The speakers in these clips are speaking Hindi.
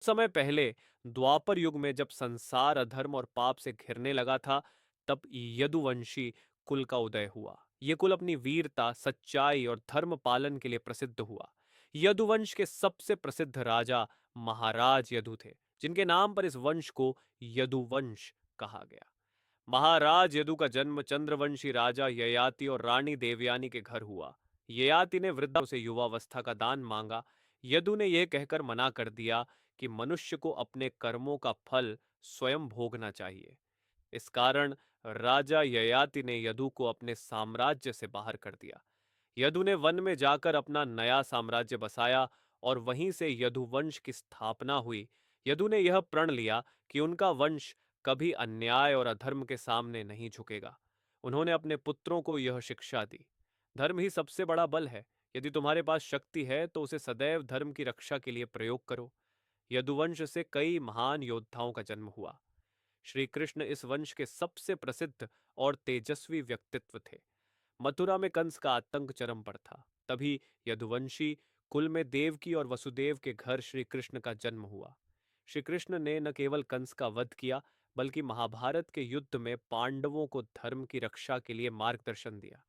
समय पहले द्वापर युग में जब संसार अधर्म और पाप से घिरने लगा था, तब यदुवंशी कुल का उदय हुआ। ये कुल अपनी वीरता, सच्चाई और धर्म पालन के लिए प्रसिद्ध हुआ। यदुवंश के सबसे प्रसिद्ध राजा महाराज यदु थे, जिनके नाम पर इस वंश को यदुवंश कहा गया। महाराज यदु का जन्म चंद्रवंशी राजा ययाति और रानी देवयानी के घर हुआ। ययाति ने वृद्धा से युवावस्था का दान मांगा। यदु ने यह कहकर मना कर दिया कि मनुष्य को अपने कर्मों का फल स्वयं भोगना चाहिए। इस कारण राजा ययाति ने यदु को अपने साम्राज्य से बाहर कर दिया। यदु ने वन में जाकर अपना नया साम्राज्य बसाया और वहीं से यदुवंश की स्थापना हुई। यदु ने यह प्रण लिया कि उनका वंश कभी अन्याय और अधर्म के सामने नहीं झुकेगा। उन्होंने अपने पुत्रों को यह शिक्षा दी, धर्म ही सबसे बड़ा बल है। यदि तुम्हारे पास शक्ति है तो उसे सदैव धर्म की रक्षा के लिए प्रयोग करो। यदुवंश से कई महान योद्धाओं का जन्म हुआ। श्री कृष्ण इस वंश के सबसे प्रसिद्ध और तेजस्वी व्यक्तित्व थे। मथुरा में कंस का आतंक चरम पर था। तभी यदुवंशी कुल में देवकी और वसुदेव के घर श्री कृष्ण का जन्म हुआ। श्री कृष्ण ने न केवल कंस का वध किया, बल्कि महाभारत के युद्ध में पांडवों को धर्म की रक्षा के लिए मार्गदर्शन दिया।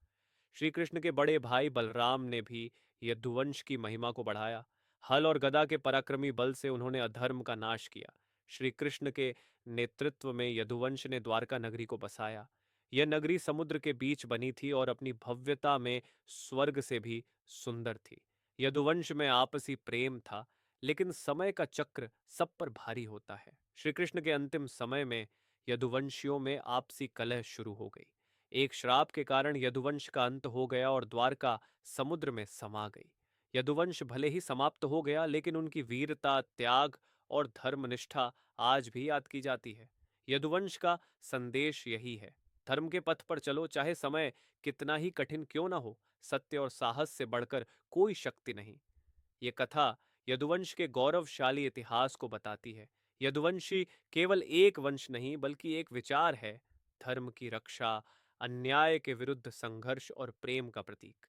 श्री कृष्ण के बड़े भाई बलराम ने भी यदुवंश की महिमा को बढ़ाया। हल और गदा के पराक्रमी बल से उन्होंने अधर्म का नाश किया। श्री कृष्ण के नेतृत्व में यदुवंश ने द्वारका नगरी को बसाया। यह नगरी समुद्र के बीच बनी थी और अपनी भव्यता में स्वर्ग से भी सुंदर थी। यदुवंश में आपसी प्रेम था, लेकिन समय का चक्र सब पर भारी होता है। श्री कृष्ण के अंतिम समय में यदुवंशियों में आपसी कलह शुरू हो गई। एक श्राप के कारण यदुवंश का अंत हो गया और द्वारका समुद्र में समा गई। यदुवंश भले ही समाप्त हो गया, लेकिन उनकी वीरता, त्याग और धर्मनिष्ठा आज भी याद की जाती है। यदुवंश का संदेश यही है, धर्म के पथ पर चलो, चाहे समय कितना ही कठिन क्यों ना हो। सत्य और साहस से बढ़कर कोई शक्ति नहीं। ये कथा यदुवंश के गौरवशाली इतिहास को बताती है। यदुवंशी केवल एक वंश नहीं, बल्कि एक विचार है, धर्म की रक्षा, अन्याय के विरुद्ध संघर्ष और प्रेम का प्रतीक।